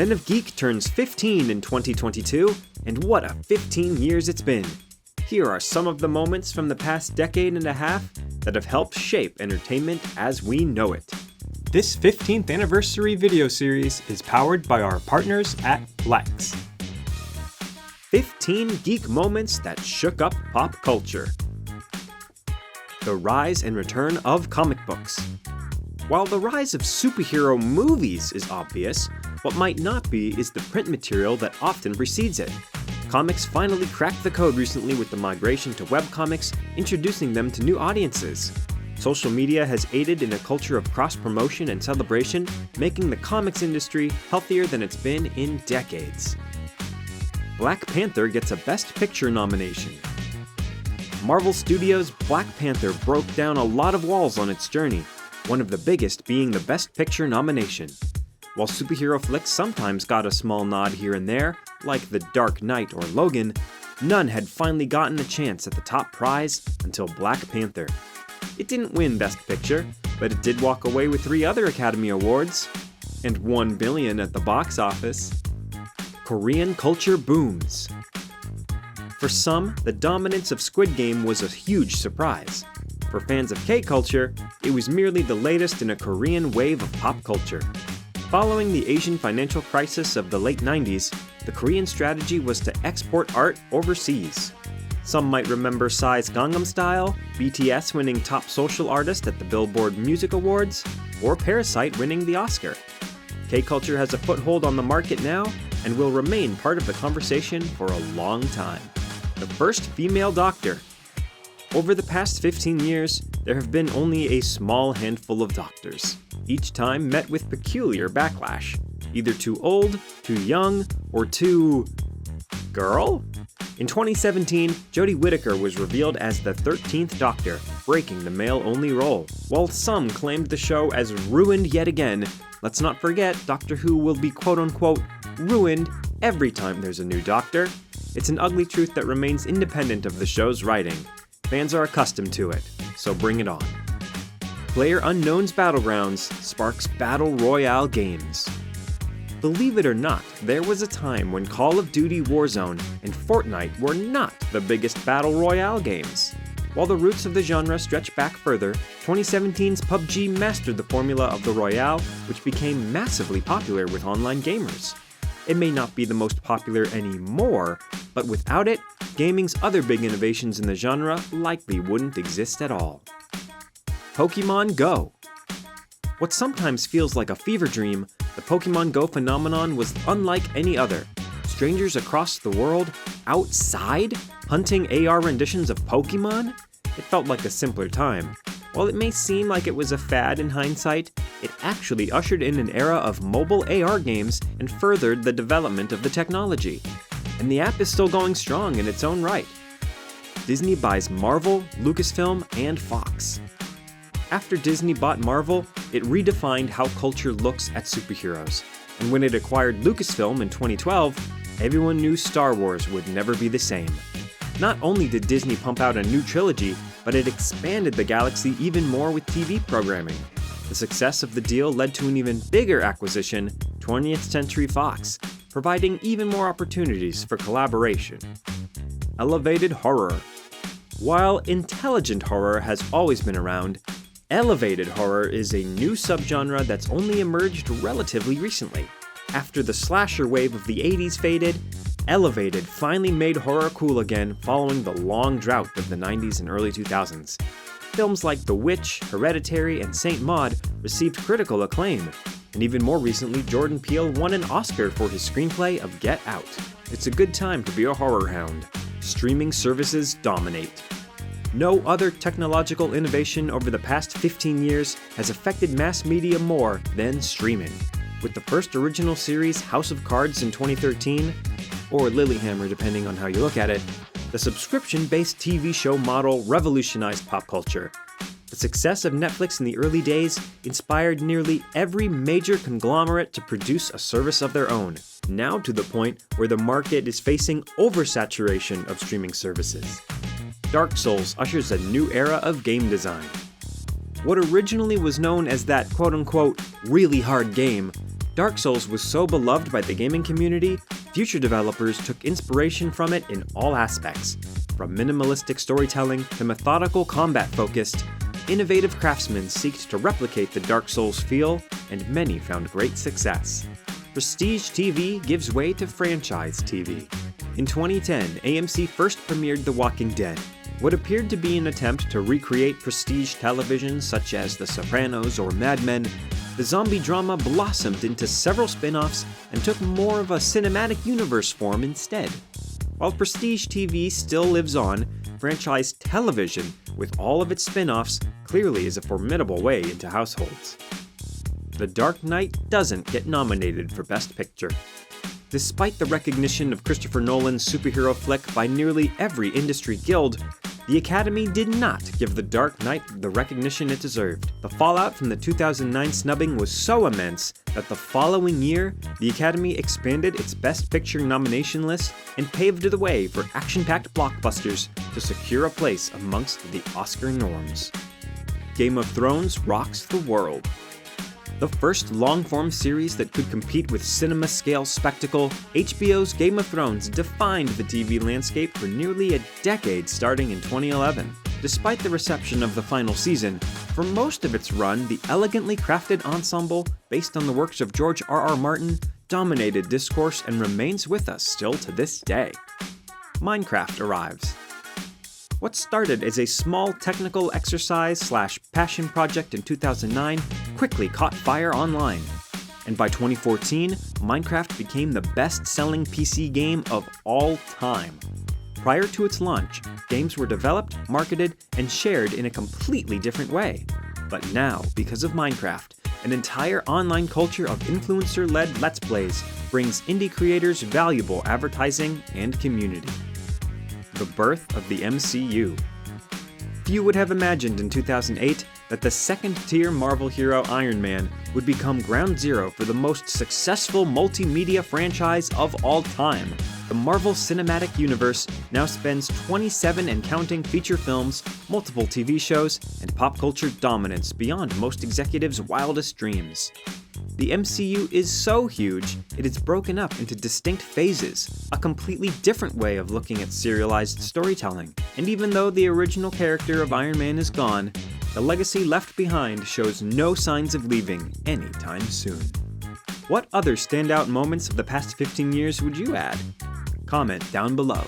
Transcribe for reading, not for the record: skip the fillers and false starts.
Den of Geek turns 15 in 2022, and what a 15 years it's been. Here are some of the moments from the past decade and a half that have helped shape entertainment as we know it. This 15th anniversary video series is powered by our partners at Plex. 15 geek moments that shook up pop culture. The rise and return of comic books. While the rise of superhero movies is obvious, what might not be is the print material that often precedes it. Comics finally cracked the code recently with the migration to webcomics, introducing them to new audiences. Social media has aided in a culture of cross-promotion and celebration, making the comics industry healthier than it's been in decades. Black Panther gets a Best Picture nomination. Marvel Studios' Black Panther broke down a lot of walls on its journey, one of the biggest being the Best Picture nomination. While superhero flicks sometimes got a small nod here and there, like The Dark Knight or Logan, none had finally gotten a chance at the top prize until Black Panther. It didn't win Best Picture, but it did walk away with 3 other Academy Awards, and $1 billion at the box office. Korean culture booms. For some, the dominance of Squid Game was a huge surprise. For fans of K-culture, it was merely the latest in a Korean wave of pop culture. Following the Asian financial crisis of the late 90s, the Korean strategy was to export art overseas. Some might remember Psy's Gangnam Style, BTS winning Top Social Artist at the Billboard Music Awards, or Parasite winning the Oscar. K-culture has a foothold on the market now, and will remain part of the conversation for a long time. The first female doctor. Over the past 15 years, there have been only a small handful of doctors, each time met with peculiar backlash, either too old, too young, or too... girl? In 2017, Jodie Whittaker was revealed as the 13th Doctor, breaking the male-only role. While some claimed the show as ruined yet again, let's not forget Doctor Who will be quote-unquote ruined every time there's a new Doctor. It's an ugly truth that remains independent of the show's writing. Fans are accustomed to it, so bring it on. PlayerUnknown's Battlegrounds sparks Battle Royale games. Believe it or not, there was a time when Call of Duty Warzone and Fortnite were not the biggest Battle Royale games. While the roots of the genre stretch back further, 2017's PUBG mastered the formula of the Royale, which became massively popular with online gamers. It may not be the most popular anymore, but without it, gaming's other big innovations in the genre likely wouldn't exist at all. Pokemon Go. What sometimes feels like a fever dream, the Pokemon Go phenomenon was unlike any other. Strangers across the world, outside, hunting AR renditions of Pokemon? It felt like a simpler time. While it may seem like it was a fad in hindsight, it actually ushered in an era of mobile AR games and furthered the development of the technology. And the app is still going strong in its own right. Disney buys Marvel, Lucasfilm, and Fox. After Disney bought Marvel, it redefined how culture looks at superheroes. And when it acquired Lucasfilm in 2012, everyone knew Star Wars would never be the same. Not only did Disney pump out a new trilogy, but it expanded the galaxy even more with TV programming. The success of the deal led to an even bigger acquisition, 20th Century Fox, providing even more opportunities for collaboration. Elevated horror. While intelligent horror has always been around, elevated horror is a new subgenre that's only emerged relatively recently. After the slasher wave of the 80s faded, Elevated finally made horror cool again following the long drought of the 90s and early 2000s. Films like The Witch, Hereditary, and Saint Maud received critical acclaim, and even more recently, Jordan Peele won an Oscar for his screenplay of Get Out. It's a good time to be a horror hound. Streaming services dominate. No other technological innovation over the past 15 years has affected mass media more than streaming. With the first original series, House of Cards, in 2013, or Lilyhammer depending on how you look at it, the subscription-based TV show model revolutionized pop culture. The success of Netflix in the early days inspired nearly every major conglomerate to produce a service of their own, now to the point where the market is facing oversaturation of streaming services. Dark Souls ushers a new era of game design. What originally was known as that quote-unquote really hard game Dark Souls was so beloved by the gaming community, future developers took inspiration from it in all aspects. From minimalistic storytelling to methodical combat-focused, innovative craftsmen seeked to replicate the Dark Souls feel, and many found great success. Prestige TV gives way to franchise TV. In 2010, AMC first premiered The Walking Dead, what appeared to be an attempt to recreate prestige television such as The Sopranos or Mad Men. The zombie drama blossomed into several spin-offs and took more of a cinematic universe form instead. While prestige TV still lives on, franchise television, with all of its spin-offs, clearly is a formidable way into households. The Dark Knight doesn't get nominated for Best Picture. Despite the recognition of Christopher Nolan's superhero flick by nearly every industry guild, the Academy did not give The Dark Knight the recognition it deserved. The fallout from the 2009 snubbing was so immense that the following year, the Academy expanded its Best Picture nomination list and paved the way for action-packed blockbusters to secure a place amongst the Oscar norms. Game of Thrones rocks the world. The first long-form series that could compete with cinema-scale spectacle, HBO's Game of Thrones defined the TV landscape for nearly a decade starting in 2011. Despite the reception of the final season, for most of its run, the elegantly crafted ensemble, based on the works of George R.R. Martin, dominated discourse and remains with us still to this day. Minecraft arrives. What started as a small technical exercise/passion project in 2009 quickly caught fire online. And by 2014, Minecraft became the best-selling PC game of all time. Prior to its launch, games were developed, marketed, and shared in a completely different way. But now, because of Minecraft, an entire online culture of influencer-led Let's Plays brings indie creators valuable advertising and community. The birth of the MCU. Few would have imagined in 2008 that the second-tier Marvel hero Iron Man would become ground zero for the most successful multimedia franchise of all time. The Marvel Cinematic Universe now spans 27 and counting feature films, multiple TV shows, and pop culture dominance beyond most executives' wildest dreams. The MCU is so huge, it is broken up into distinct phases, a completely different way of looking at serialized storytelling. And even though the original character of Iron Man is gone, the legacy left behind shows no signs of leaving anytime soon. What other standout moments of the past 15 years would you add? Comment down below.